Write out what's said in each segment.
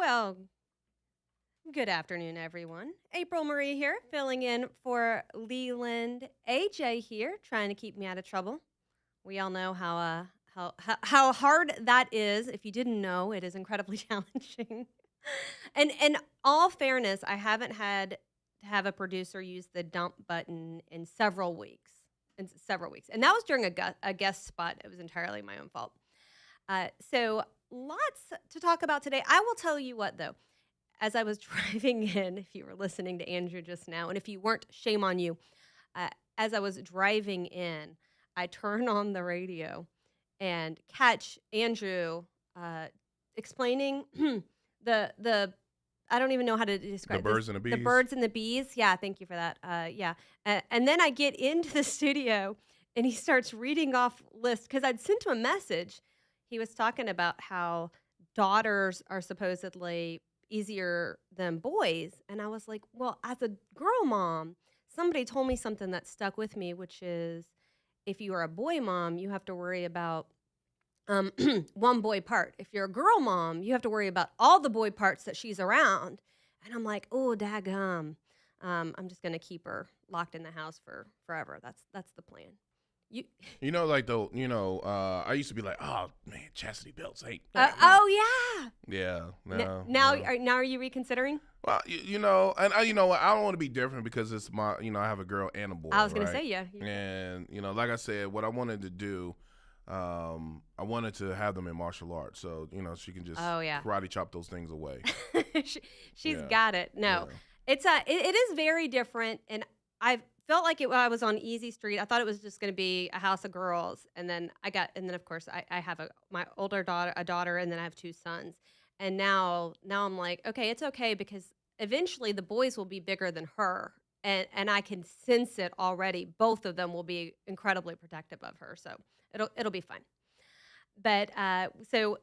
Well, good afternoon, everyone. April Marie here, filling in for Leland. AJ here, trying to keep me out of trouble. We all know how hard that is. If you didn't know, it is incredibly challenging. And in all fairness, I haven't had to have a producer use the dump button in several weeks. And that was during a guest spot. It was entirely my own fault. So lots to talk about today. I will tell you what, though, as I was driving in, if you were listening to Andrew just now, and if you weren't, shame on you. As I was driving in, I turn on the radio and catch Andrew explaining the I don't even know how to The describe this. birds and the The bees. birds and the bees. Yeah, thank you for that. Yeah, and then I get into the studio and he starts reading off lists because I'd sent him a message. He was talking about how daughters are supposedly easier than boys, and I was like, well, as a girl mom, somebody told me something that stuck with me, which is if you are a boy mom, you have to worry about um, one boy part. If you're a girl mom, you have to worry about all the boy parts that she's around. And I'm like, oh, daggum. I'm just gonna keep her locked in the house for forever. That's the plan. You, I used to be like, oh man, chastity belts ain't. oh yeah. Yeah, Now, no. now are you reconsidering? Well, and I don't want to be different because it's my, I have a girl and a boy. I was gonna right? say yeah. And like I said, what I wanted to do, I wanted to have them in martial arts, so she can just Oh yeah. karate chop those things away. She's Yeah, got it. No, yeah. it is very different, and I felt like it when I was on Easy Street. I thought it was just going to be a house of girls, and then of course I have my older daughter, and then I have two sons, and now I'm like, okay, it's okay because eventually the boys will be bigger than her. And I can sense it already. Both of them will be incredibly protective of her, so it'll be fun. But so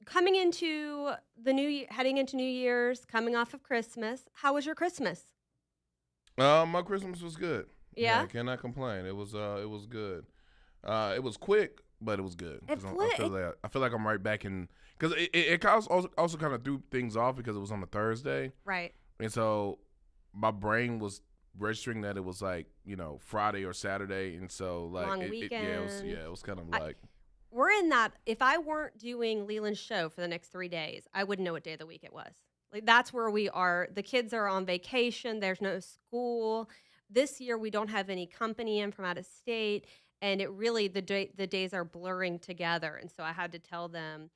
coming into the heading into New Year's, coming off of Christmas, how was your Christmas? My Christmas was good. Yeah, Yeah, I cannot complain. It was good. It was quick, but it was good it because flew. I feel like I'm right back in because it also kind of threw things off because it was on a Thursday, Right. and so my brain was registering that it was like Friday or Saturday, and so like Long yeah, weekend. it was kind of I, like we're in that. If I weren't doing Leland's show for the next 3 days, I wouldn't know what day of the week it was. Like that's where we are. The kids are on vacation. There's no school. This year we don't have any company in from out of state, and it really the days are blurring together. And so I had to tell them,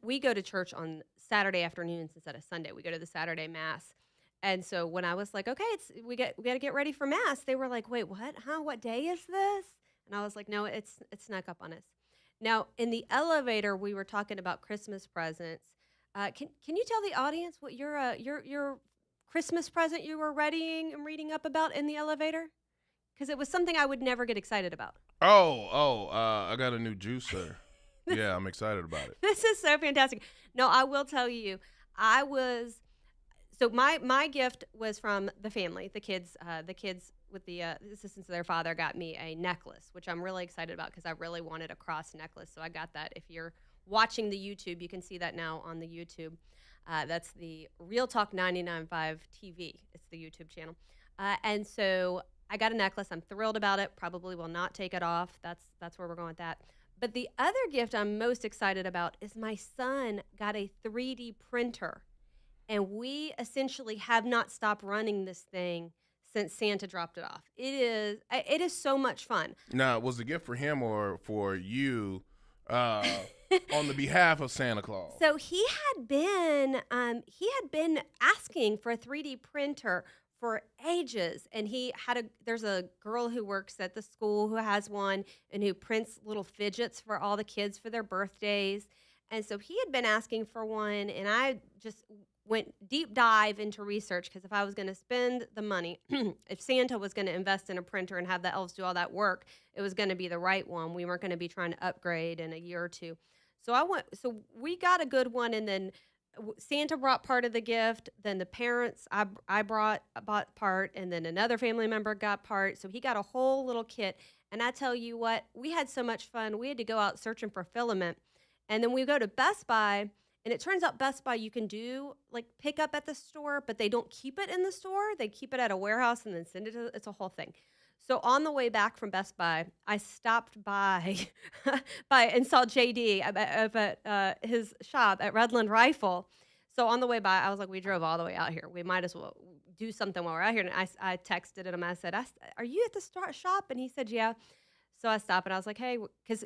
we go to church on Saturday afternoons instead of Sunday. We go to the Saturday mass. And so when I was like, okay, we got to get ready for mass, they were like, wait, what? Huh? What day is this? And I was like, no, it's snuck up on us. Now in the elevator, we were talking about Christmas presents. Can you tell the audience what your Christmas present you were readying and reading up about in the elevator? Because it was something I would never get excited about. I got a new juicer. this, Yeah, I'm excited about it. this is so fantastic. No, I will tell you, I was so my gift was from the family. The kids with the assistance of their father got me a necklace, which I'm really excited about because I really wanted a cross necklace. So I got that. If you're watching the YouTube, you can see that now on the YouTube. That's the Real Talk 99.5 TV. It's the YouTube channel. And so I got a necklace. I'm thrilled about it. Probably will not take it off. That's where we're going with that. But the other gift I'm most excited about is my son got a 3D printer, and we essentially have not stopped running this thing since Santa dropped it off. It is so much fun. Now, was the gift for him or for you uh, on the behalf of Santa Claus? So he had been asking for a 3D printer for ages, and there's a girl who works at the school who has one and who prints little fidgets for all the kids for their birthdays. And so he had been asking for one, and I just went deep dive into research because if I was going to spend the money, if Santa was going to invest in a printer and have the elves do all that work, it was going to be the right one. We weren't going to be trying to upgrade in a year or two. So we got a good one, and then Santa brought part of the gift. Then the parents, I bought part, and then another family member got part. So he got a whole little kit. And I tell you what, we had so much fun. We had to go out searching for filament, and then we go to Best Buy, And it turns out Best Buy, you can do like pick up at the store, but they don't keep it in the store. They keep it at a warehouse and then send it to, it's a whole thing. So on the way back from Best Buy, I stopped by, and saw JD up at his shop at Redland Rifle. So on the way by, I was like, we drove all the way out here. We might as well do something while we're out here. And I texted him. I said, are you at the shop? And he said, yeah. So I stopped and I was like, hey, because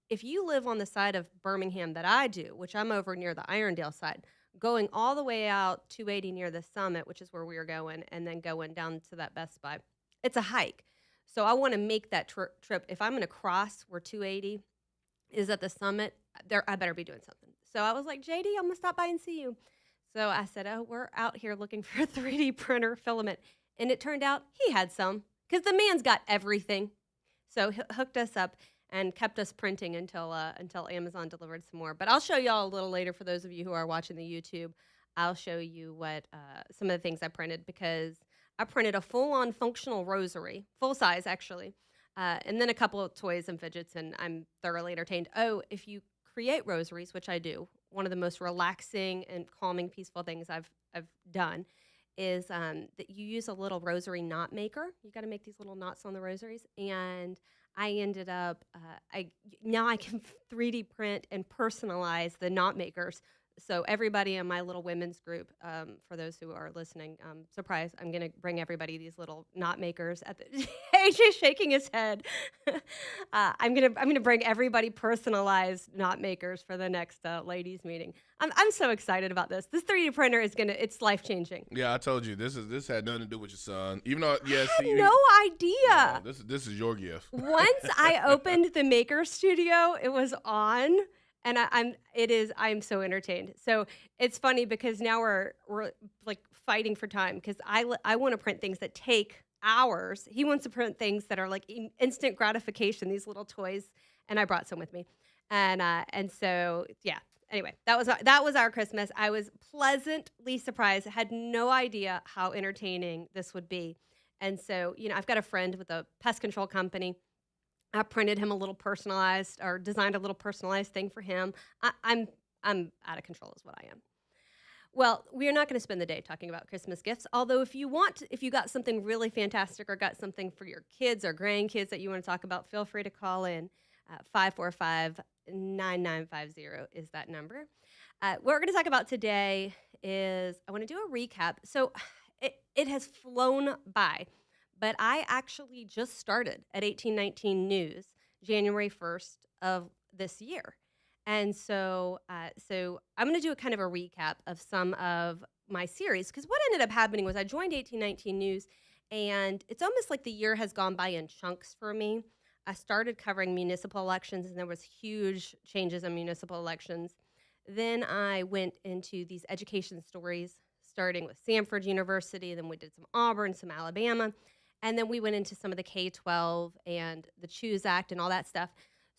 if you live on the side of Birmingham that I do, which I'm over near the Irondale side, going all the way out 280 near the summit, which is where we were going, and then going down to that Best Buy, it's a hike. So I want to make that trip. If I'm going to cross where 280 is at the summit, there I better be doing something. So I was like, JD, I'm going to stop by and see you. So I said, oh, we're out here looking for a 3D printer filament. And it turned out he had some because the man's got everything. So he hooked us up and kept us printing until Amazon delivered some more. But I'll show y'all a little later for those of you who are watching the YouTube. I'll show you what some of the things I printed, because I printed a full-on functional rosary, full size actually, and then a couple of toys and fidgets, and I'm thoroughly entertained. Oh, if you create rosaries, which I do, one of the most relaxing and calming, peaceful things I've done is that you use a little rosary knot maker. You got to make these little knots on the rosaries, and I ended up now I can 3D print and personalize the knot makers. So everybody in my little women's group, for those who are listening, surprise, I'm going to bring everybody these little knot makers. At the AJ shaking his head. I'm gonna bring everybody personalized knot makers for the next ladies meeting. I'm so excited about this. This 3D printer is it's life changing. Yeah, I told you this had nothing to do with your son. Even though, yes, I had no idea. This is your gift. Once I opened the Maker Studio, it was on. And I'm so entertained. So it's funny because now we're like fighting for time, because I want to print things that take hours. He wants to print things that are like instant gratification, these little toys. And I brought some with me. And so, yeah. Anyway, that was our Christmas. I was pleasantly surprised. I had no idea how entertaining this would be. And so, I've got a friend with a pest control company. I printed him a little personalized, or designed a little personalized thing for him. I'm out of control is what I am. Well, we are not going to spend the day talking about Christmas gifts. Although if you got something really fantastic, or got something for your kids or grandkids that you want to talk about, feel free to call in. 545-9950 is that number. What we're going to talk about today is, I want to do a recap. So it has flown by. But I actually just started at 1819 News January 1st of this year. And so I'm going to do a kind of a recap of some of my series, because what ended up happening was I joined 1819 News, and it's almost like the year has gone by in chunks for me. I started covering municipal elections, and there was huge changes in municipal elections. Then I went into these education stories, starting with Samford University, then we did some Auburn, some Alabama. And then we went into some of the K-12 and the Choose Act and all that stuff.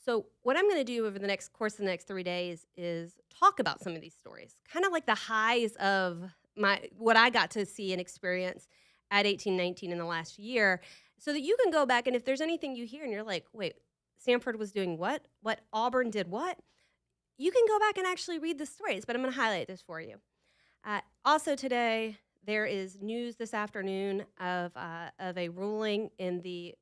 So what I'm going to do over the course of the next 3 days is talk about some of these stories, kind of like the highs of what I got to see and experience at 1819 in the last year, so that you can go back, and if there's anything you hear and you're like, wait, Samford was doing what? What Auburn did what? You can go back and actually read the stories, but I'm going to highlight this for you. Also today, there is news this afternoon of a ruling in the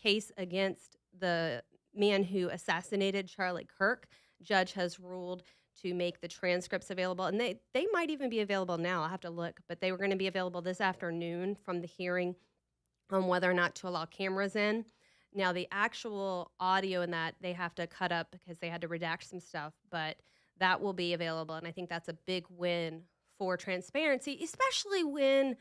case against the man who assassinated Charlie Kirk. Judge has ruled to make the transcripts available, and they might even be available now. I'll have to look, but they were going to be available this afternoon from the hearing on whether or not to allow cameras in. Now, the actual audio in that, they have to cut up because they had to redact some stuff, but that will be available, and I think that's a big win for transparency, especially when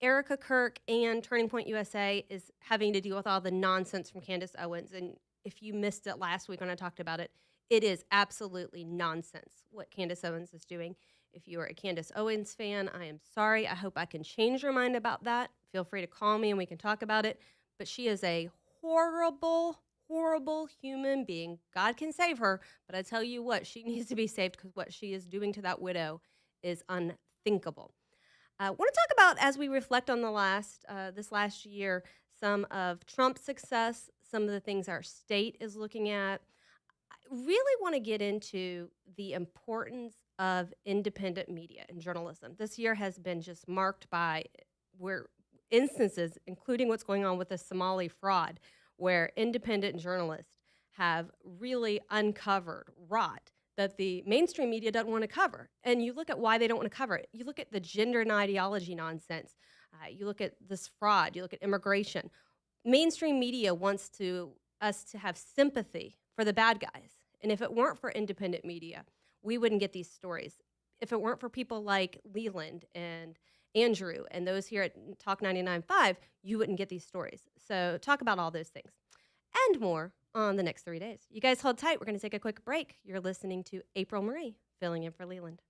Erica Kirk and Turning Point USA is having to deal with all the nonsense from Candace Owens. And if you missed it last week when I talked about it, it is absolutely nonsense what Candace Owens is doing. If you are a Candace Owens fan, I am sorry. I hope I can change your mind about that. Feel free to call me and we can talk about it. But she is a horrible, horrible human being. God can save her, but I tell you what, she needs to be saved, because what she is doing to that widow is unthinkable. I want to talk about, as we reflect on this last year, some of Trump's success, some of the things our state is looking at. I really want to get into the importance of independent media and journalism. This year has been just marked by where instances, including what's going on with the Somali fraud, where independent journalists have really uncovered rot that the mainstream media doesn't want to cover. And you look at why they don't want to cover it. You look at the gender and ideology nonsense. You look at this fraud. You look at immigration. Mainstream media wants us to have sympathy for the bad guys. And if it weren't for independent media, we wouldn't get these stories. If it weren't for people like Leland and Andrew and those here at Talk 99.5, you wouldn't get these stories. So talk about all those things and more on the next 3 days. You guys hold tight. We're going to take a quick break. You're listening to April Marie, filling in for Leland.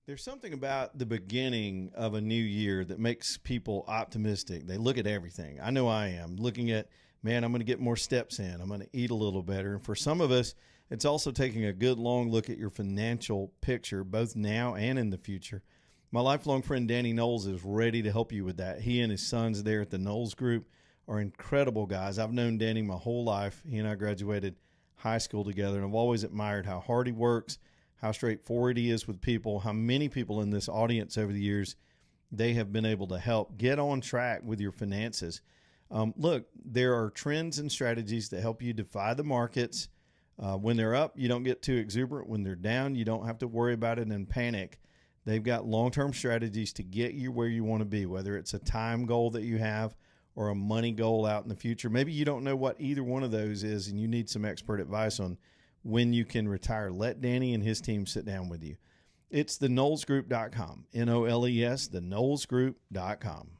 There's something about the beginning of a new year that makes people optimistic. They look at everything. I know I am looking at, man, I'm going to get more steps in. I'm going to eat a little better. And for some of us, it's also taking a good long look at your financial picture, both now and in the future. My lifelong friend Danny Knowles is ready to help you with that. He and his sons there at the Knowles Group are incredible guys. I've known Danny my whole life. He and I graduated high school together, and I've always admired how hard he works, how straightforward he is with people, how many people in this audience over the years they have been able to help get on track with your finances. Look, there are trends and strategies that help you defy the markets. When they're up, you don't get too exuberant. When they're down, you don't have to worry about it and panic. They've got long-term strategies to get you where you want to be, whether it's a time goal that you have or a money goal out in the future. Maybe you don't know what either one of those is and you need some expert advice on when you can retire. Let Danny and his team sit down with you. It's theknowlesgroup.com, N-O-L-E-S, theknowlesgroup.com.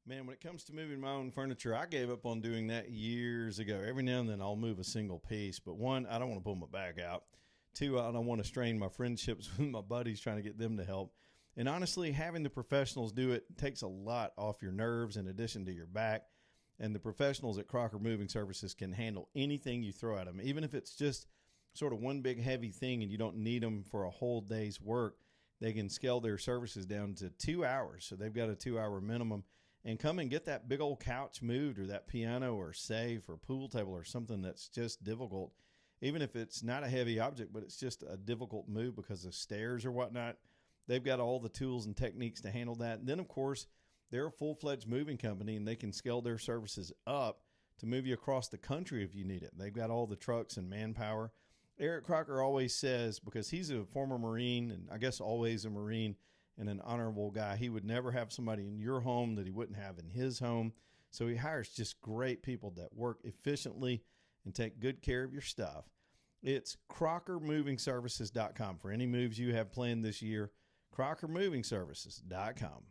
Man, when it comes to moving my own furniture, I gave up on doing that years ago. Every now and then I'll move a single piece, but one, I don't want to pull my back out. Two, I don't want to strain my friendships with my buddies trying to get them to help. And honestly, having the professionals do it takes a lot off your nerves in addition to your back. And the professionals at Crocker Moving Services can handle anything you throw at them, even if it's just sort of one big heavy thing and you don't need them for a whole day's work. They can scale their services down to 2 hours. So they've got a 2-hour minimum. And come and get that big old couch moved or that piano or safe or pool table or something that's just difficult, even if it's not a heavy object, but it's just a difficult move because of stairs or whatnot. They've got all the tools and techniques to handle that. And then, of course, they're a full-fledged moving company, and they can scale their services up to move you across the country if you need it. They've got all the trucks and manpower. Eric Crocker always says, because he's a former Marine and I guess always a Marine, and an honorable guy, he would never have somebody in your home that he wouldn't have in his home. So he hires just great people that work efficiently and take good care of your stuff. It's CrockerMovingServices.com for any moves you have planned this year. CrockerMovingServices.com.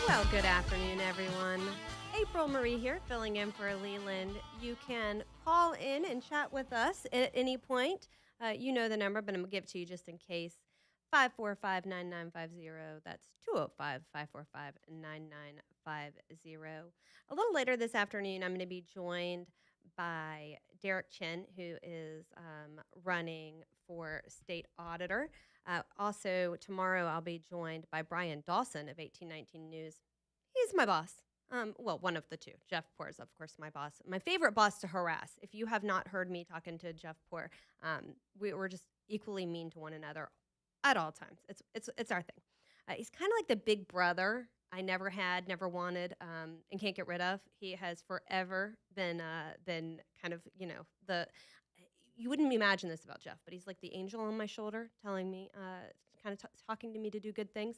Well, good afternoon, everyone. April Marie here, filling in for Leland. You can call in and chat with us at any point. You know the number, but I'm going to give it to you just in case. 545-9950. That's 205-545-9950. A little later this afternoon, I'm going to be joined by Derek Chin, who is running for state auditor. Also, tomorrow I'll be joined by Brian Dawson of 1819 News. He's my boss. Well, one of the two. Jeff Poor is, of course, my boss. My favorite boss to harass. If you have not heard me talking to Jeff Poor, we're just equally mean to one another at all times. It's our thing. He's kind of like the big brother I never had, never wanted, and can't get rid of. He has forever been kind of, you wouldn't imagine this about Jeff, but he's like the angel on my shoulder telling me, kind of talking to me to do good things.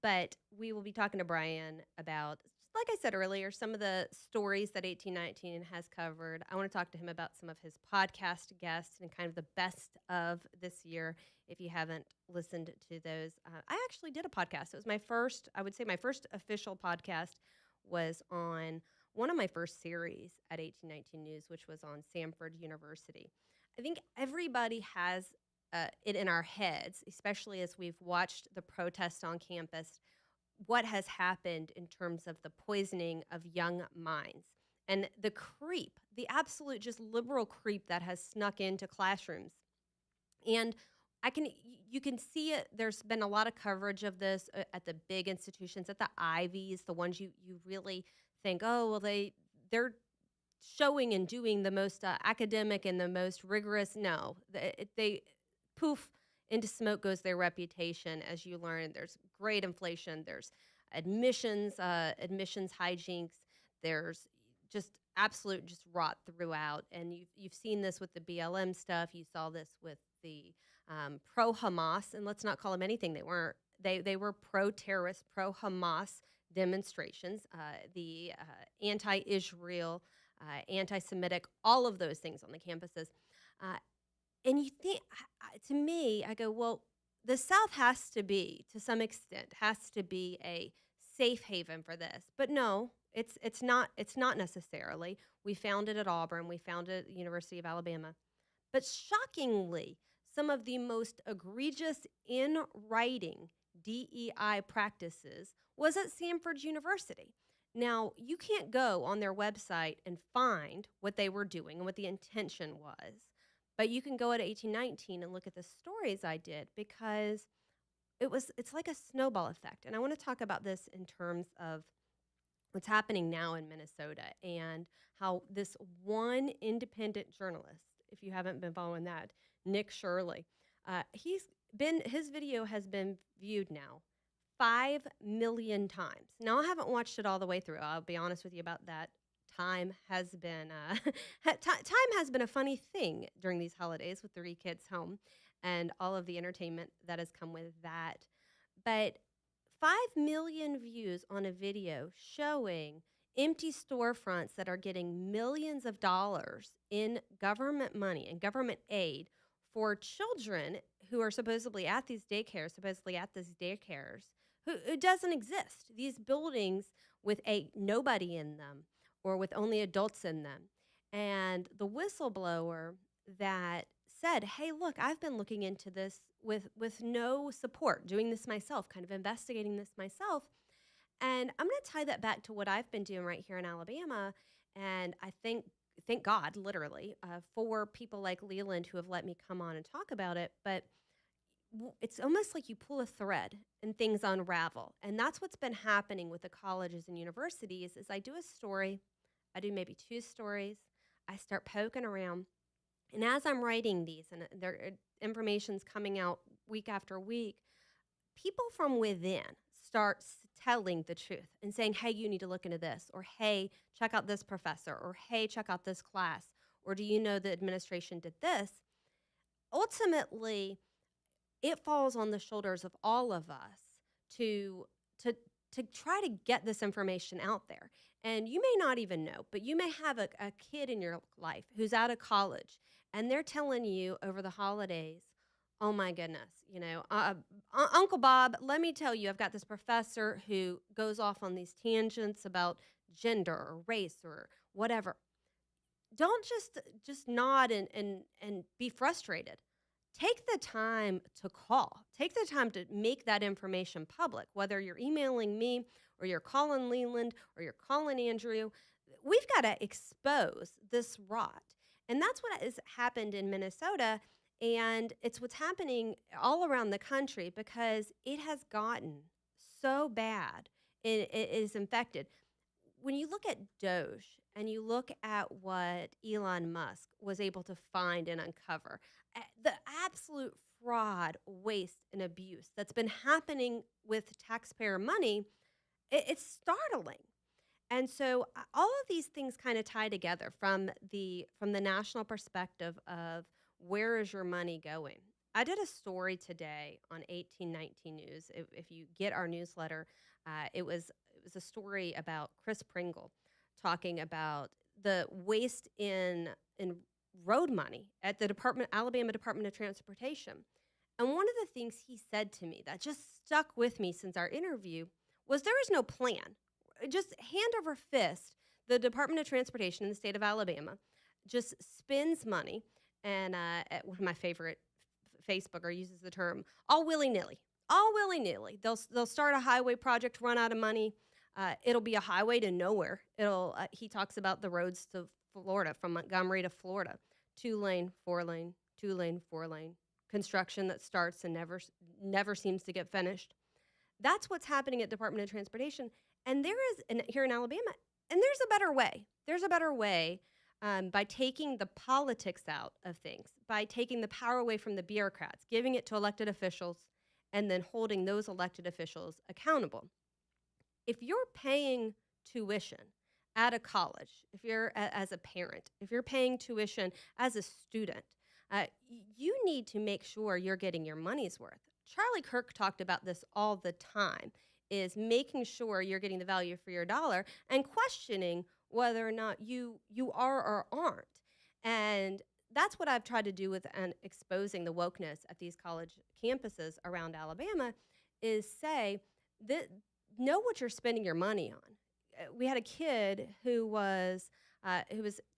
But we will be talking to Brian about, like I said earlier, some of the stories that 1819 has covered. I want to talk to him about some of his podcast guests and kind of the best of this year. If you haven't listened to those, I actually did a podcast. It was my first, I would say my first official podcast was on one of my first series at 1819 News, which was on Samford University. I think everybody has it in our heads, especially as we've watched the protests on campus, what has happened in terms of the poisoning of young minds and the creep, the absolute just liberal creep that has snuck into classrooms. And you can see it. There's been a lot of coverage of this at the big institutions, at the Ivies, the ones you really think, oh, well, they're showing and doing the most academic and the most rigorous. No, they poof, into smoke goes their reputation. As you learn, there's great inflation. There's admissions hijinks. There's just absolute just rot throughout. And you've seen this with the BLM stuff. You saw this with the pro-Hamas, and let's not call them anything they weren't. They were pro-terrorist, pro-Hamas demonstrations, the anti-Israel, anti-Semitic, all of those things on the campuses. And you think, to me, I go, well, the South has to be, to some extent, has to be a safe haven for this. But no, it's not necessarily. We found it at Auburn. We found it at the University of Alabama. But shockingly, some of the most egregious in writing DEI practices was at Samford University. Now, you can't go on their website and find what they were doing and what the intention was. But you can go at 1819 and look at the stories I did, because it's like a snowball effect. And I want to talk about this in terms of what's happening now in Minnesota and how this one independent journalist, if you haven't been following that, Nick Shirley, his video has been viewed now 5 million times. Now, I haven't watched it all the way through. I'll be honest with you about that. Time has been time has been a funny thing during these holidays with 3 kids home and all of the entertainment that has come with that. But 5 million views on a video showing empty storefronts that are getting millions of dollars in government money and government aid for children who are supposedly at these daycares, who it doesn't exist. These buildings with nobody in them, or with only adults in them. And the whistleblower that said, hey, look, I've been looking into this with no support, doing this myself, kind of investigating this myself. And I'm going to tie that back to what I've been doing right here in Alabama. And I thank God, literally, for people like Leland who have let me come on and talk about it. But it's almost like you pull a thread and things unravel. And that's what's been happening with the colleges and universities is I do a story, I do maybe 2 stories, I start poking around. And as I'm writing these and their information's coming out week after week, people from within start telling the truth and saying, hey, you need to look into this, or hey, check out this professor, or hey, check out this class, or do you know the administration did this? Ultimately, it falls on the shoulders of all of us to try to get this information out there. And you may not even know, but you may have a kid in your life who's out of college and they're telling you over the holidays, oh my goodness, Uncle Bob, let me tell you, I've got this professor who goes off on these tangents about gender or race or whatever. Don't just nod and be frustrated. Take the time to call. Take the time to make that information public, whether you're emailing me or you're calling Leland or you're calling Andrew. We've got to expose this rot. And that's what has happened in Minnesota. And it's what's happening all around the country because it has gotten so bad. It is infected. When you look at Doge and you look at what Elon Musk was able to find and uncover, the absolute fraud, waste, and abuse that's been happening with taxpayer money, it's startling. And so all of these things kind of tie together from the national perspective of where is your money going. I did a story today on 1819 News. If you get our newsletter, it was a story about Chris Pringle talking about the waste in road money at the Alabama Department of Transportation. And one of the things he said to me that just stuck with me since our interview was there is no plan. Just hand over fist, the Department of Transportation in the state of Alabama just spends money, and one of my favorite Facebooker uses the term all willy nilly. All willy nilly. They'll start a highway project, run out of money. It'll be a highway to nowhere. He talks about the roads to Florida, from Montgomery to Florida, 2-lane, 4-lane, 2-lane, 4-lane construction that starts and never seems to get finished. That's what's happening at Department of Transportation. And here in Alabama, and there's a better way. There's a better way by taking the politics out of things, by taking the power away from the bureaucrats, giving it to elected officials, and then holding those elected officials accountable. If you're paying tuition at a college, if you're as a parent, if you're paying tuition as a student, you need to make sure you're getting your money's worth. Charlie Kirk talked about this all the time, is making sure you're getting the value for your dollar and questioning whether or not you are or aren't. And that's what I've tried to do with exposing the wokeness at these college campuses around Alabama is say that know what you're spending your money on. We had a kid who was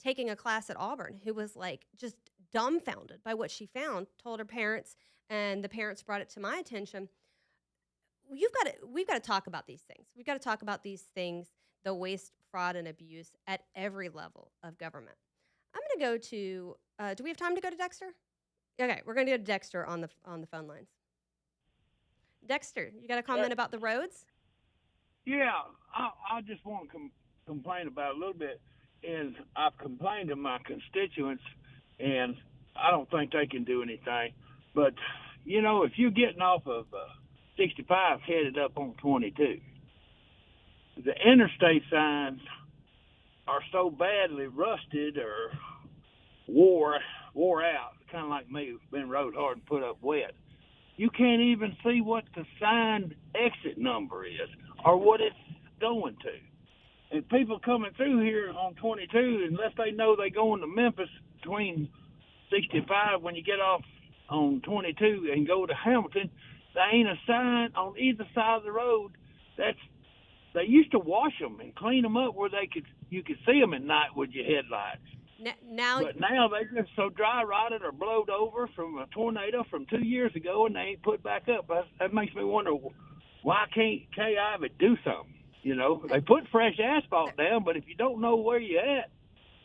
taking a class at Auburn who was like just dumbfounded by what she found, told her parents, and the parents brought it to my attention. We've got to talk about these things. We've got to talk about these things, the waste, fraud, and abuse at every level of government. I'm going to go to, do we have time to go to Dexter? Okay, we're going to go to Dexter on the phone lines. Dexter, you got a comment about the roads? Yeah, I just want to complain about a little bit. Is I've complained to my constituents, and I don't think they can do anything. But, if you're getting off of 65 headed up on 22, the interstate signs are so badly rusted or wore out, kind of like me, been rode hard and put up wet. You can't even see what the signed exit number is or what it's going to. And people coming through here on 22, unless they know they're going to Memphis between 65 when you get off on 22 and go to Hamilton, there ain't a sign on either side of the road. They used to wash them and clean them up where you could see them at night with your headlights. But now they're just so dry rotted or blowed over from a tornado from 2 years ago, and they ain't put back up. That makes me wonder, why can't KI do something? They put fresh asphalt down, but if you don't know where you're at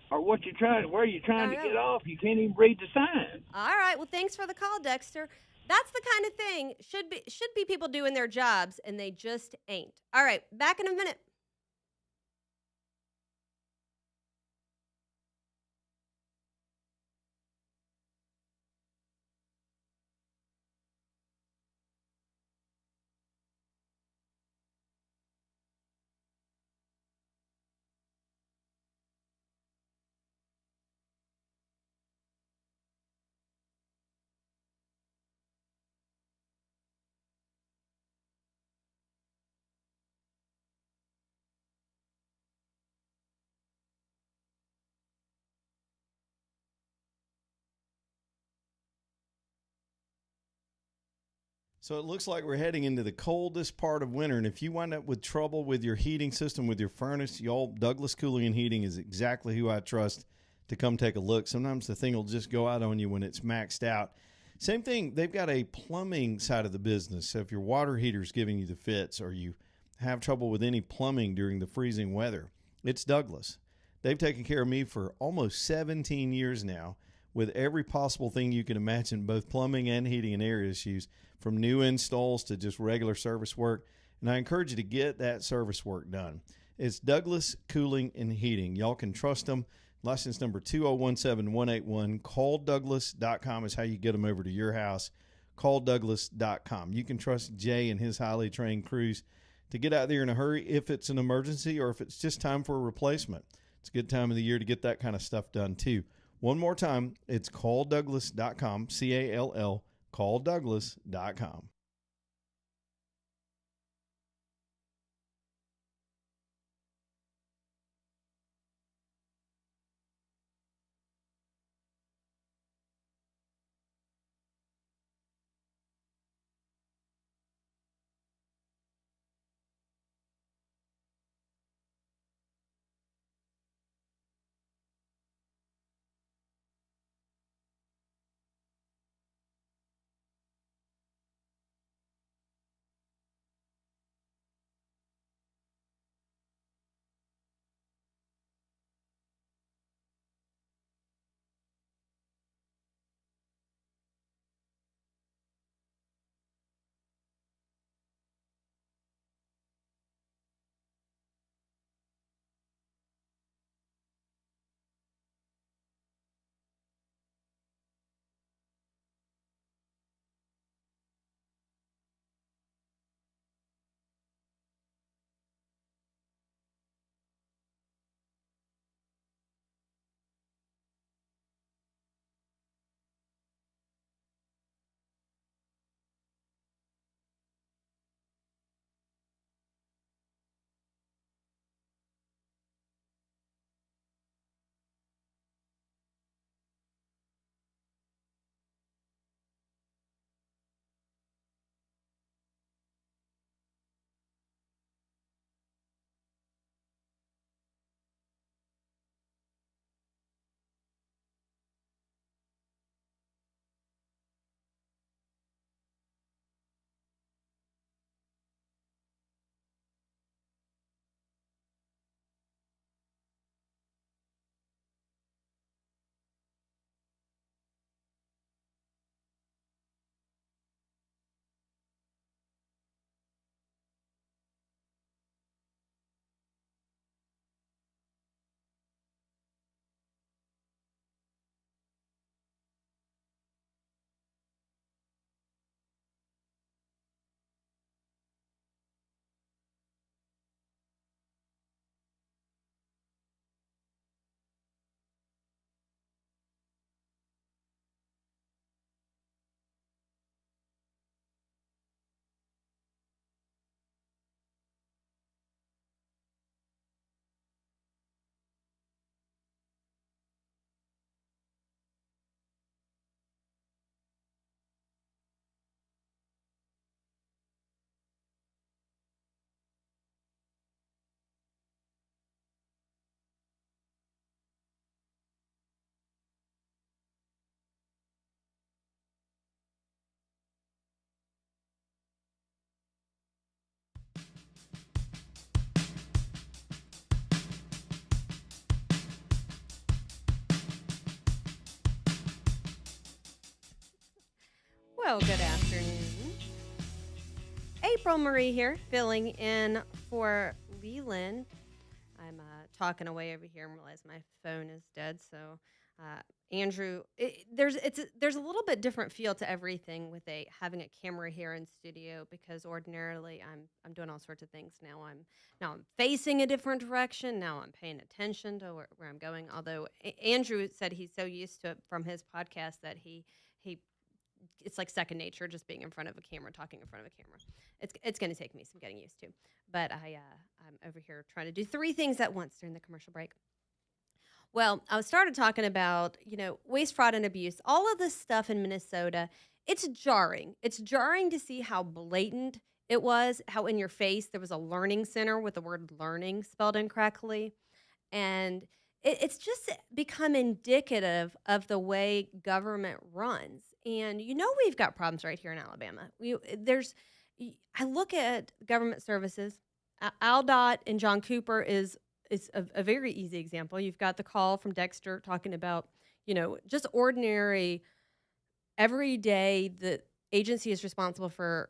or where you're trying to get off, you can't even read the sign. All right. Well, thanks for the call, Dexter. That's the kind of thing should be people doing their jobs, and they just ain't. All right. Back in a minute. So it looks like we're heading into the coldest part of winter. And if you wind up with trouble with your heating system, with your furnace, y'all, Douglas Cooling and Heating is exactly who I trust to come take a look. Sometimes the thing will just go out on you when it's maxed out. Same thing, they've got a plumbing side of the business. So if your water heater's giving you the fits or you have trouble with any plumbing during the freezing weather, it's Douglas. They've taken care of me for almost 17 years now with every possible thing you can imagine, both plumbing and heating and air issues, from new installs to just regular service work. And I encourage you to get that service work done. It's Douglas Cooling and Heating. Y'all can trust them. License number 2017181. CallDouglas.com is how you get them over to your house. CallDouglas.com. You can trust Jay and his highly trained crews to get out there in a hurry if it's an emergency or if it's just time for a replacement. It's a good time of the year to get that kind of stuff done too. One more time, it's CallDouglas.com, CALL, CallDouglas.com. Well, good afternoon. April Marie here, filling in for Leland. I'm talking away over here and realize my phone is dead. So, Andrew, there's a little bit different feel to everything with having a camera here in studio, because ordinarily I'm doing all sorts of things now. I'm facing a different direction. Now I'm paying attention to where I'm going. Although Andrew said he's so used to it from his podcast that he it's like second nature, just being in front of a camera, talking in front of a camera. It's going to take me some getting used to. But I'm over here trying to do three things at once during the commercial break. Well, I started talking about, waste, fraud, and abuse. All of this stuff in Minnesota, it's jarring. It's jarring to see how blatant it was, how in your face there was a learning center with the word learning spelled incorrectly. And it's just become indicative of the way government runs. And we've got problems right here in Alabama. I look at government services. AlDOT and John Cooper is a very easy example. You've got the call from Dexter talking about just ordinary, every day the agency is responsible for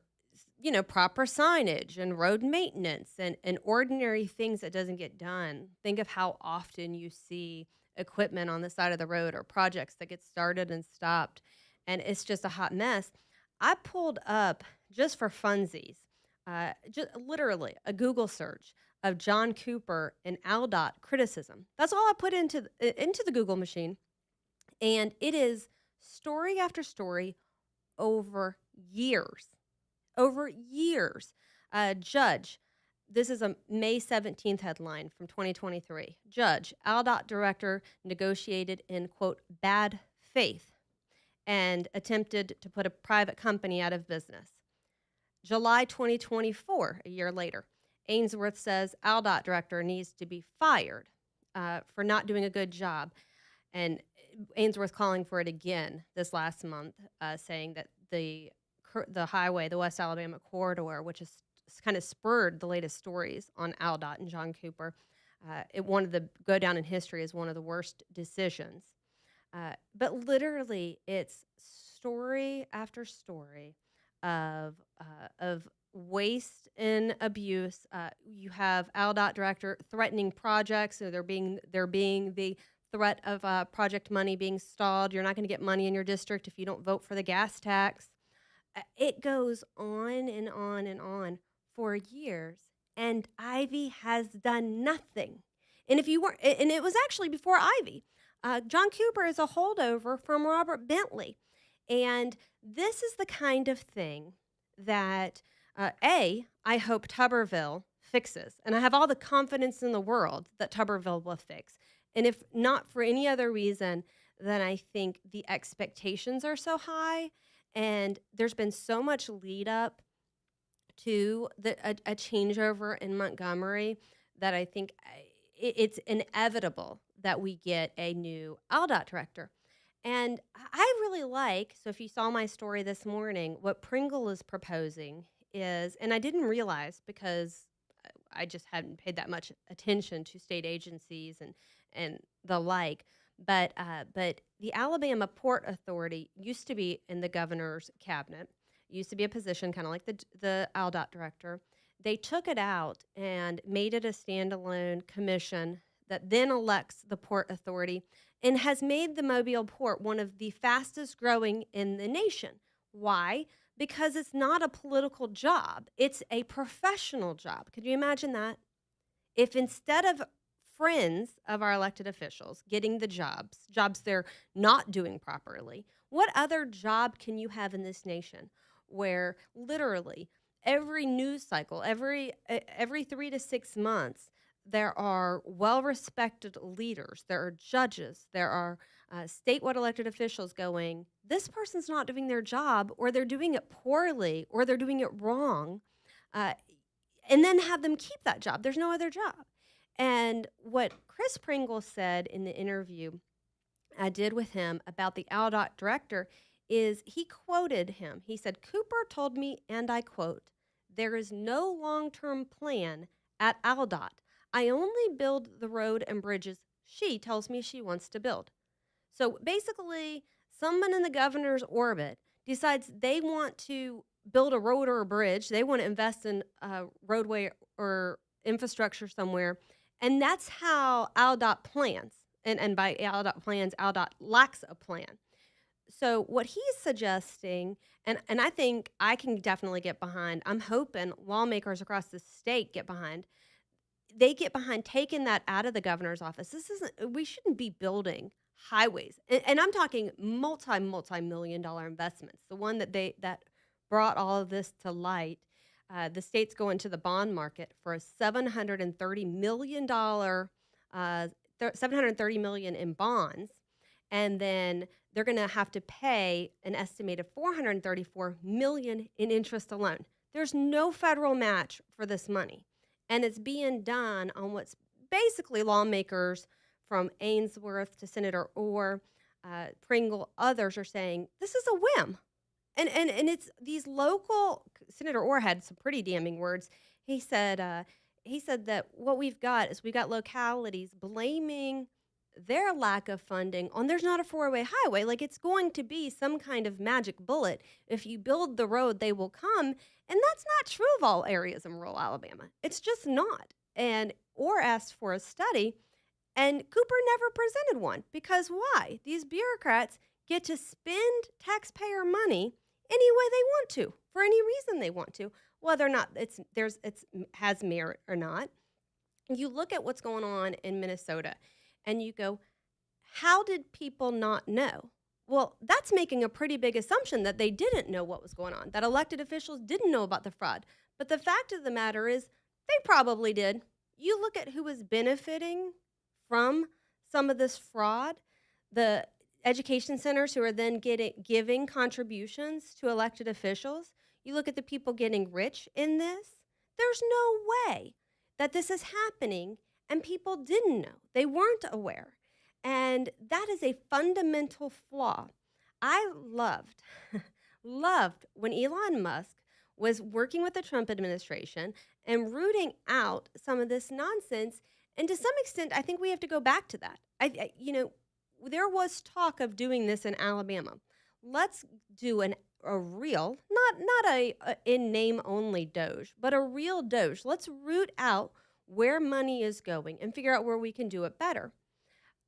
proper signage and road maintenance and ordinary things that doesn't get done. Think of how often you see equipment on the side of the road or projects that get started and stopped, and it's just a hot mess. I pulled up, just for funsies, just literally a Google search of John Cooper and AlDOT criticism. That's all I put into the Google machine, and it is story after story over years. Over years. Judge, this is a May 17th headline from 2023. Judge, AlDOT director negotiated in, quote, bad faith and attempted to put a private company out of business. July 2024, a year later, Ainsworth says AlDOT director needs to be fired for not doing a good job. And Ainsworth calling for it again this last month, saying that the highway, the West Alabama corridor, which has kind of spurred the latest stories on AlDOT and John Cooper, it wanted to go down in history as one of the worst decisions. But literally, it's story after story of waste and abuse. You have AlDOT director threatening projects, so there being the threat of project money being stalled. You're not going to get money in your district if you don't vote for the gas tax. It goes on and on and on for years, and Ivy has done nothing. And if you weren't, and it was actually before Ivy. John Cooper is a holdover from Robert Bentley, and this is the kind of thing that I hope Tuberville fixes, and I have all the confidence in the world that Tuberville will fix. And if not for any other reason, then I think the expectations are so high. And there's been so much lead up to a changeover in Montgomery that I think it's inevitable that we get a new AlDOT director. And I really like, so if you saw my story this morning, what Pringle is proposing is, and I didn't realize because I just hadn't paid that much attention to state agencies and the like, but the Alabama Port Authority used to be in the governor's cabinet, used to be a position kind of like the AlDOT director. They took it out and made it a standalone commission that then elects the Port Authority and has made the Mobile Port one of the fastest growing in the nation. Why? Because it's not a political job. It's a professional job. Could you imagine that? If instead of friends of our elected officials getting the jobs they're not doing properly, what other job can you have in this nation where literally every news cycle, every 3 to 6 months, there are well-respected leaders, there are judges, there are statewide elected officials going, this person's not doing their job, or they're doing it poorly, or they're doing it wrong, and then have them keep that job. There's no other job. And what Chris Pringle said in the interview I did with him about the AlDOT director is he quoted him. He said, Cooper told me, and I quote, there is no long-term plan at AlDOT. I only build the road and bridges she tells me she wants to build. So basically, someone in the governor's orbit decides they want to build a road or a bridge. They want to invest in a roadway or infrastructure somewhere. And that's how AlDOT plans. And by AlDOT plans, AlDOT lacks a plan. So what he's suggesting, and I think I can definitely get behind, I'm hoping lawmakers across the state get behind, they get behind taking that out of the governor's office. We shouldn't be building highways. And I'm talking multi-million-dollar investments. The one that brought all of this to light. The state's going to the bond market for a $730 million in bonds, and then they're going to have to pay an estimated $434 million in interest alone. There's no federal match for this money, and it's being done on what's basically lawmakers from Ainsworth to Senator Orr, Pringle, others are saying this is a whim. And it's these local, Senator Orr had some pretty damning words. He said that what we've got is we got localities blaming their lack of funding on there's not a four-way highway. Like it's going to be some kind of magic bullet. If you build the road, they will come. And that's not true of all areas in rural Alabama. It's just not. And Orr asked for a study, and Cooper never presented one. Because why? These bureaucrats get to spend taxpayer money any way they want to, for any reason they want to, whether or not it has merit or not. You look at what's going on in Minnesota, and you go, how did people not know? Well, that's making a pretty big assumption that they didn't know what was going on, that elected officials didn't know about the fraud. But the fact of the matter is, they probably did. You look at who was benefiting from some of this fraud, the education centers who are then giving contributions to elected officials. You look at the people getting rich in this. There's no way that this is happening and people didn't know. They weren't aware. And that is a fundamental flaw. I loved when Elon Musk was working with the Trump administration and rooting out some of this nonsense. And to some extent, I think we have to go back to that. There was talk of doing this in Alabama. Let's do a real, not a in name only Doge, but a real Doge. Let's root out where money is going and figure out where we can do it better.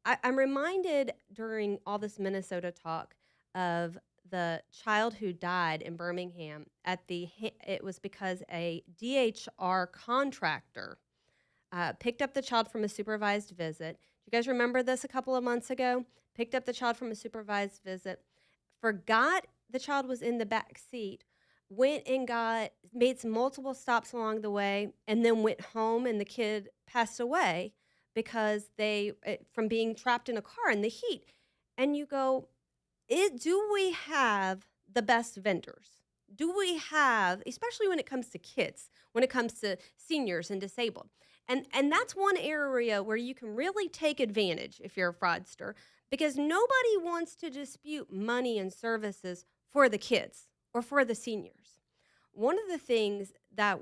I'm reminded during all this Minnesota talk of the child who died in Birmingham it was because a DHR contractor picked up the child from a supervised visit. Do you guys remember this a couple of months ago? Picked up the child from a supervised visit, forgot the child was in the back seat, went and made some multiple stops along the way, and then went home, and the kid passed away because from being trapped in a car in the heat. And you go, do we have the best vendors? Do we have, especially when it comes to kids, when it comes to seniors and disabled? And that's one area where you can really take advantage if you're a fraudster, because nobody wants to dispute money and services for the kids or for the seniors. One of the things that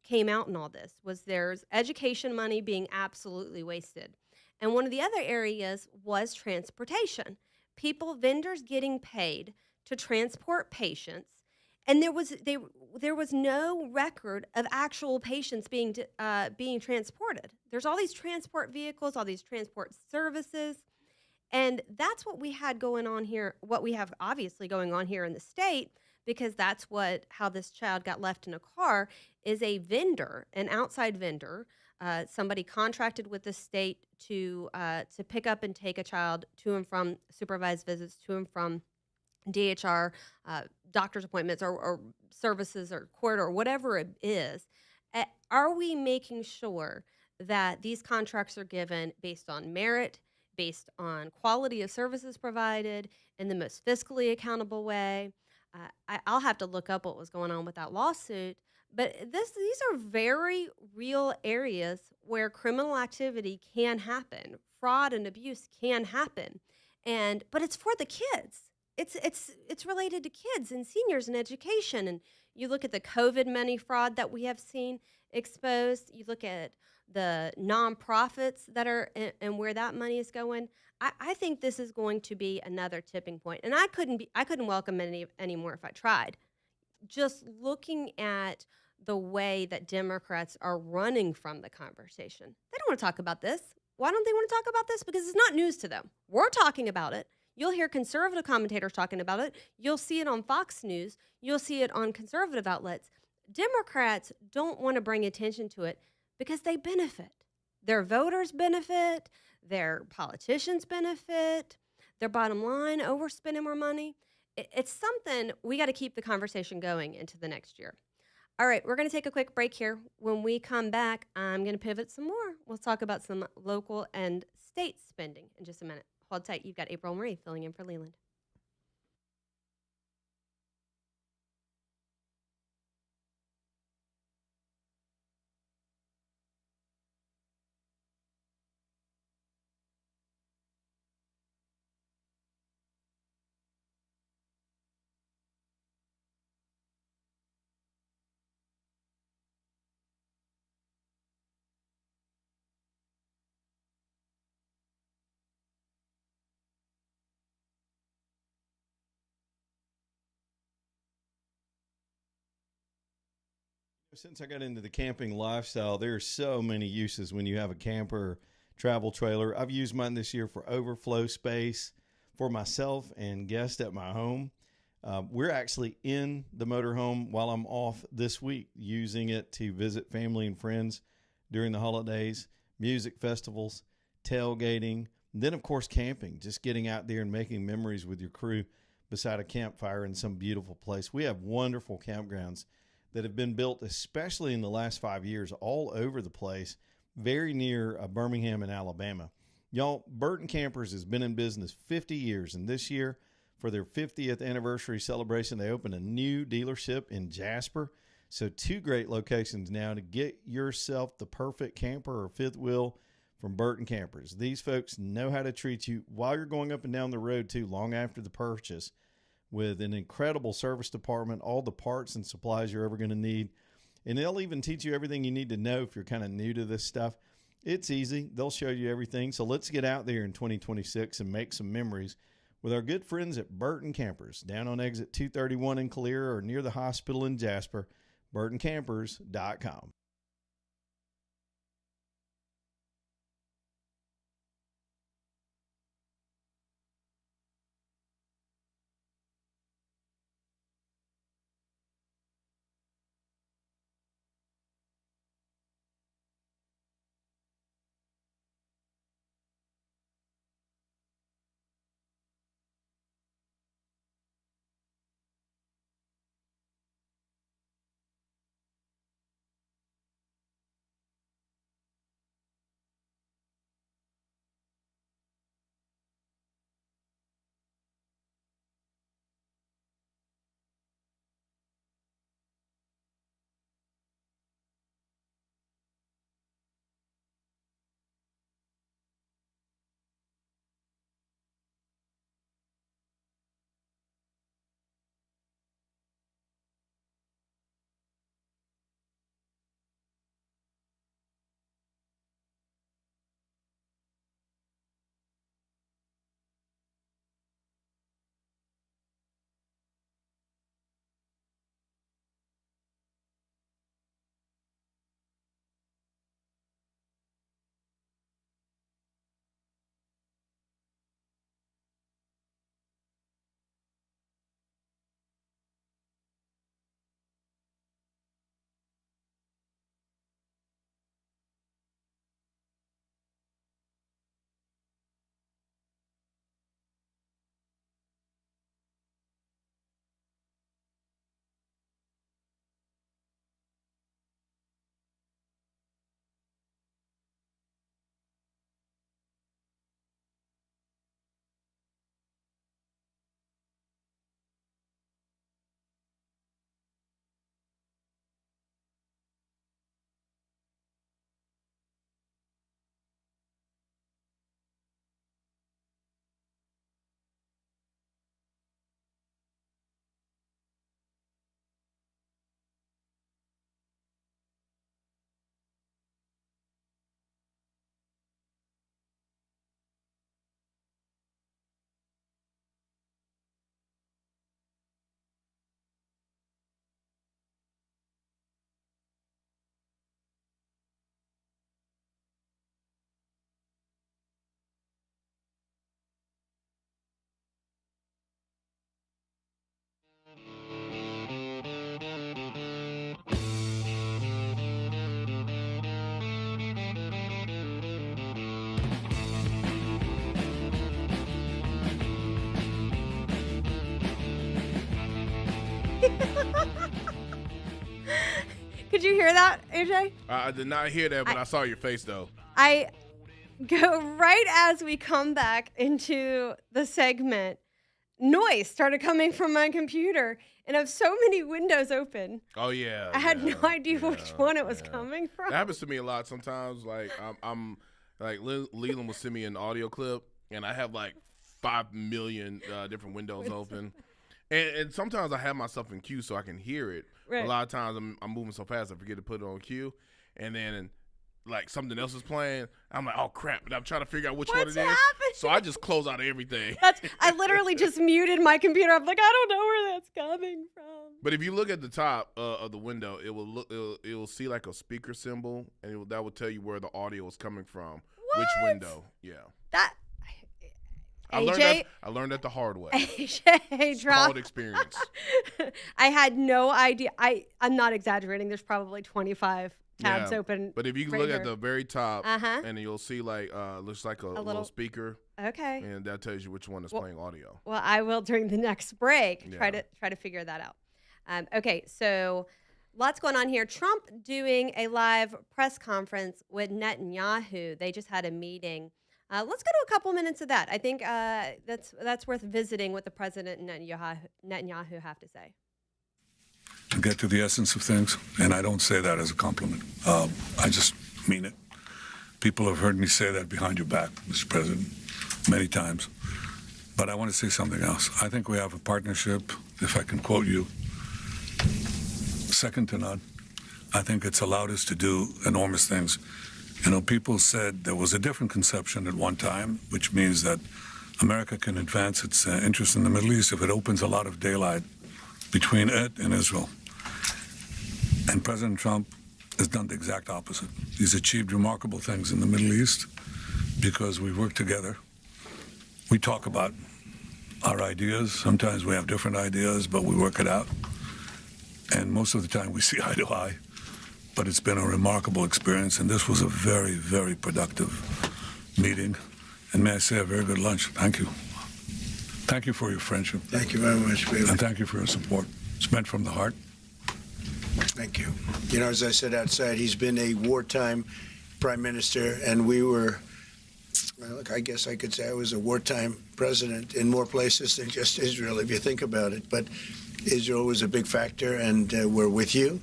came out in all this was there's education money being absolutely wasted. And one of the other areas was transportation. Vendors getting paid to transport patients. And there was no record of actual patients being transported. There's all these transport vehicles, all these transport services, and that's what we had going on here. What we have obviously going on here in the state, because that's how this child got left in a car, is a vendor, an outside vendor, somebody contracted with the state to pick up and take a child to and from supervised visits, to and from DHR, doctor's appointments or services or court or whatever it is. Are we making sure that these contracts are given based on merit, based on quality of services provided in the most fiscally accountable way? I'll have to look up what was going on with that lawsuit, but these are very real areas where criminal activity can happen, fraud and abuse can happen, but it's for the kids. It's related to kids and seniors and education. And you look at the COVID money fraud that we have seen exposed. You look at the nonprofits that are and where that money is going. I think this is going to be another tipping point. And I couldn't welcome it anymore if I tried. Just looking at the way that Democrats are running from the conversation. They don't want to talk about this. Why don't they want to talk about this? Because it's not news to them. We're talking about it. You'll hear conservative commentators talking about it. You'll see it on Fox News. You'll see it on conservative outlets. Democrats don't want to bring attention to it because they benefit. Their voters benefit. Their politicians benefit. Their bottom line, overspending more money. It's something we got to keep the conversation going into the next year. All right, we're going to take a quick break here. When we come back, I'm going to pivot some more. We'll talk about some local and state spending in just a minute. Hold tight. You've got April Marie filling in for Leland. Since I got into the camping lifestyle, there's so many uses when you have a camper travel trailer. I've used mine this year for overflow space for myself and guests at my home. We're actually in the motorhome while I'm off this week, using it to visit family and friends during the holidays, music festivals, tailgating, and then, of course, camping, just getting out there and making memories with your crew beside a campfire in some beautiful place. We have wonderful campgrounds that have been built, especially in the last 5 years, all over the place, very near Birmingham in Alabama. Y'all, Burton Campers has been in business 50 years, and this year, for their 50th anniversary celebration, they opened a new dealership in Jasper. So 2 great locations now to get yourself the perfect camper or fifth wheel from Burton Campers. These folks know how to treat you while you're going up and down the road, too, long after the purchase, with an incredible service department, all the parts and supplies you're ever going to need. And they'll even teach you everything you need to know if you're kind of new to this stuff. It's easy. They'll show you everything. So let's get out there in 2026 and make some memories with our good friends at Burton Campers, down on exit 231 in Calera or near the hospital in Jasper, burtoncampers.com. Could you hear that, AJ? I did not hear that, but I saw your face though. go right as we come back into the segment. Noise started coming from my computer, and I have so many windows open. Oh yeah. I had yeah, no idea which yeah, one it was yeah. coming from. That happens to me a lot sometimes. Like I'm like Leland will send me an audio clip, and I have like 5 million different windows open, and sometimes I have myself in queue so I can hear it. Right. A lot of times I'm moving so fast I forget to put it on queue, and then like something else is playing. I'm like, oh crap, and I'm trying to figure out which one it What's is. happening? So I just close out everything. I literally just muted my computer. I'm like, I don't know where that's coming from. But if you look at the top of the window, it will see like a speaker symbol, and that will tell you where the audio is coming from. Which What? window? Yeah. That I learned that the hard way. AJ It's drop. called experience. I had no idea. I'm not exaggerating. There's probably 25 tabs Yeah, open. But if you right look here. at the very top, Uh-huh. and you'll see like looks like a little speaker, Okay. and that tells you which one is playing audio. Well, I will during the next break try Yeah. to figure that out. Okay, so lots going on here. Trump doing a live press conference with Netanyahu. They just had a meeting. Let's go to a couple minutes of that. I think that's worth visiting what the president and Netanyahu have to say. To get to the essence of things, and I don't say that as a compliment. I just mean it. People have heard me say that behind your back, Mr. President, many times. But I want to say something else. I think we have a partnership, if I can quote you, second to none. I think it's allowed us to do enormous things. You know, people said there was a different conception at one time, which means that America can advance its interests in the Middle East if it opens a lot of daylight between it and Israel. And President Trump has done the exact opposite. He's achieved remarkable things in the Middle East because we work together. We talk about our ideas. Sometimes we have different ideas, but we work it out. And most of the time we see eye to eye. But it's been a remarkable experience, and this was a very, very productive meeting. And may I say, a very good lunch. Thank you. Thank you for your friendship. Thank you very much, baby. And thank you for your support. It's meant from the heart. Thank you. You know, as I said outside, he's been a wartime prime minister, and we were, well, I guess I could say I was a wartime president in more places than just Israel, if you think about it. But Israel was a big factor, and we're with you,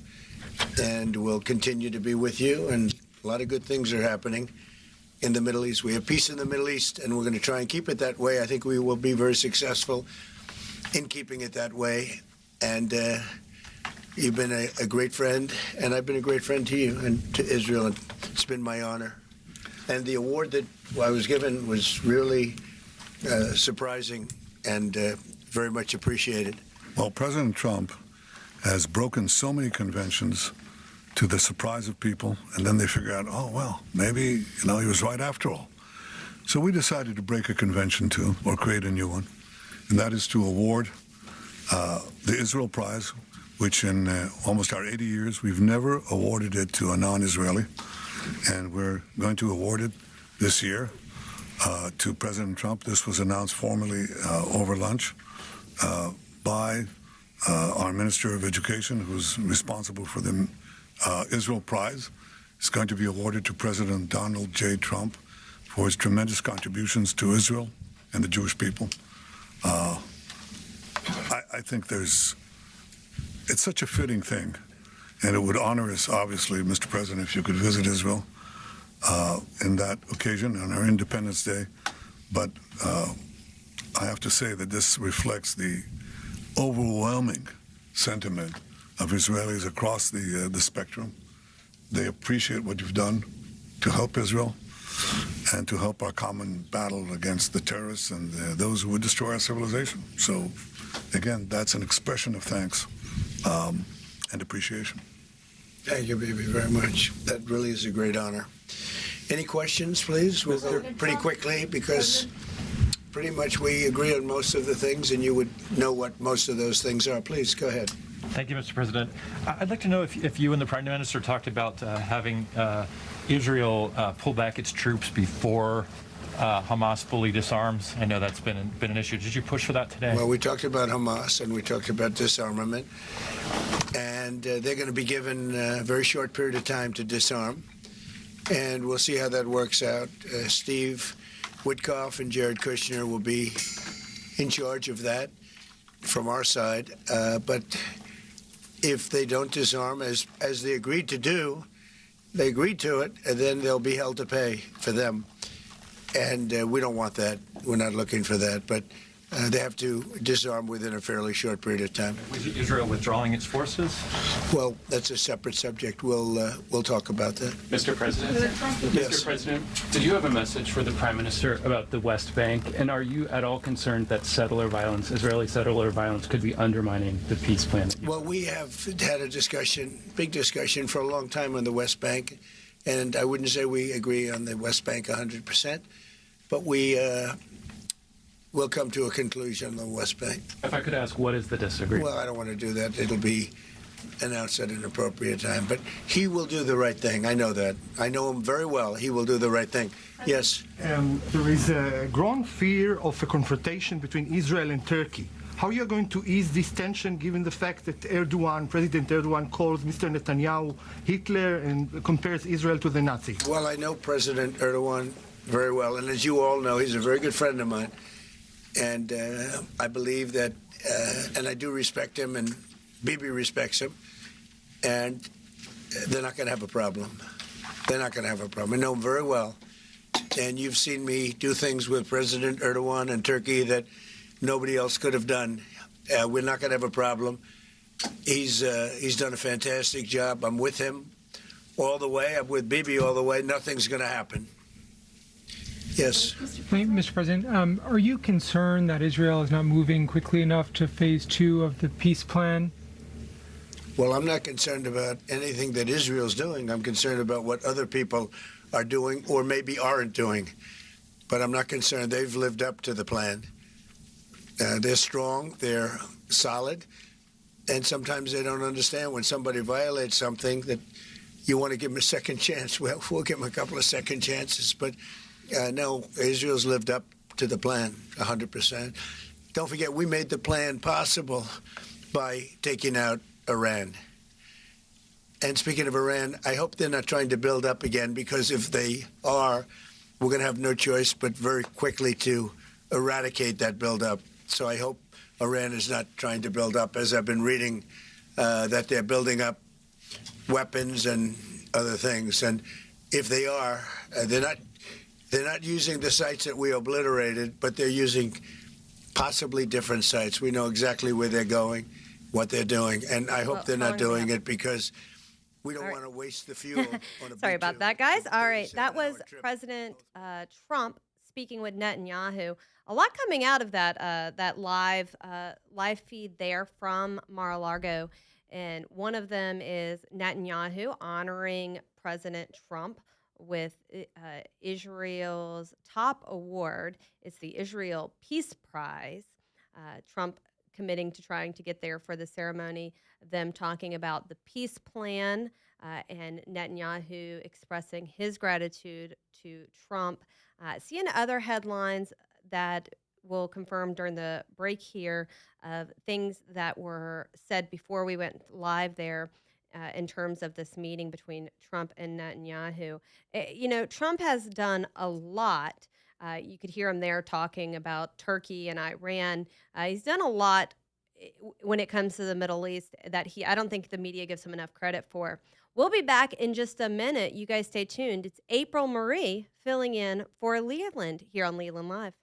and we'll continue to be with you. And a lot of good things are happening in the Middle East. We have peace in the Middle East, and we're going to try and keep it that way. I think we will be very successful in keeping it that way. And you've been a great friend, and I've been a great friend to you and to Israel, and it's been my honor. And the award that I was given was really surprising and very much appreciated. Well, President Trump has broken so many conventions to the surprise of people, and then they figure out, oh, well, maybe, he was right after all. So we decided to break a convention too, or create a new one, and that is to award the Israel Prize, which in almost our 80 years, we've never awarded it to a non-Israeli, and we're going to award it this year to President Trump. This was announced formally over lunch by our Minister of Education, who's responsible for the Israel Prize. It's going to be awarded to President Donald J. Trump for his tremendous contributions to Israel and the Jewish people. I think it's such a fitting thing, and it would honor us, obviously, Mr. President, if you could visit Israel in that occasion on our Independence Day. But I have to say that this reflects the overwhelming sentiment of Israelis across the spectrum. They appreciate what you've done to help Israel and to help our common battle against the terrorists and those who would destroy our civilization. So, again, that's an expression of thanks and appreciation. Thank you, baby, very much. That really is a great honor. Any questions, please? We'll go pretty quickly because pretty much we agree on most of the things, and you would know what most of those things are. Please, go ahead. Thank you, Mr. President. I'd like to know if you and the Prime Minister talked about having Israel pull back its troops before Hamas fully disarms. I know that's been an issue. Did you push for that today? Well, we talked about Hamas, and we talked about disarmament, and they're going to be given a very short period of time to disarm. and we'll see how that works out. Steve Witkoff and Jared Kushner will be in charge of that from our side. But if they don't disarm, as they agreed to do, they agreed to it, and then they'll be held to pay for them. And we don't want that. We're not looking for that. But they have to disarm within a fairly short period of time. Was Israel withdrawing its forces? Well, that's a separate subject. We'll talk about that. Mr. President, Yes. Mr. President, did you have a message for the Prime Minister about the West Bank? And are you at all concerned that settler violence, Israeli settler violence, could be undermining the peace plan? Well, we have had a discussion, big discussion, for a long time on the West Bank, and I wouldn't say we agree on the West Bank 100%, but we'll come to a conclusion on the West Bank. If I could ask, what is the disagreement? Well, I don't want to do that. It'll be announced at an appropriate time. But he will do the right thing. I know that. I know him very well. He will do the right thing. Yes. There is a growing fear of a confrontation between Israel and Turkey. How are you going to ease this tension given the fact that President Erdogan calls Mr. Netanyahu Hitler and compares Israel to the Nazis? Well, I know President Erdogan very well. And as you all know, he's a very good friend of mine. And I believe that, and I do respect him, and Bibi respects him, and they're not going to have a problem. They're not going to have a problem. I know him very well. And you've seen me do things with President Erdogan and Turkey that nobody else could have done. We're not going to have a problem. He's done a fantastic job. I'm with him all the way. I'm with Bibi all the way. Nothing's going to happen. Yes. Mr. President, are you concerned that Israel is not moving quickly enough to phase 2 of the peace plan? Well, I'm not concerned about anything that Israel's doing. I'm concerned about what other people are doing or maybe aren't doing. But I'm not concerned. They've lived up to the plan. They're strong. They're solid. And sometimes they don't understand when somebody violates something that you want to give them a second chance. Well, we'll give them a couple of second chances. But no, Israel's lived up to the plan 100%. Don't forget, we made the plan possible by taking out Iran. And speaking of Iran, I hope they're not trying to build up again, because if they are, we're going to have no choice but very quickly to eradicate that buildup. So I hope Iran is not trying to build up, as I've been reading, that they're building up weapons and other things. And if they are, they're not using the sites that we obliterated, but they're using possibly different sites. We know exactly where they're going, what they're doing, and I hope they're not doing it because we don't want to waste the fuel on a Sorry about that, guys. All right, that was 37-hour trip. President Trump speaking with Netanyahu. A lot coming out of that live feed there from Mar-a-Lago, and one of them is Netanyahu honoring President Trump with Israel's top award. It's the Israel Peace Prize. Trump committing to trying to get there for the ceremony, them talking about the peace plan, and Netanyahu expressing his gratitude to Trump. Seeing other headlines that will confirm during the break here of things that were said before we went live there. In terms of this meeting between Trump and Netanyahu. Trump has done a lot. You could hear him there talking about Turkey and Iran. He's done a lot when it comes to the Middle East that I don't think the media gives him enough credit for. We'll be back in just a minute. You guys stay tuned. It's April Marie filling in for Leland here on Leland Live.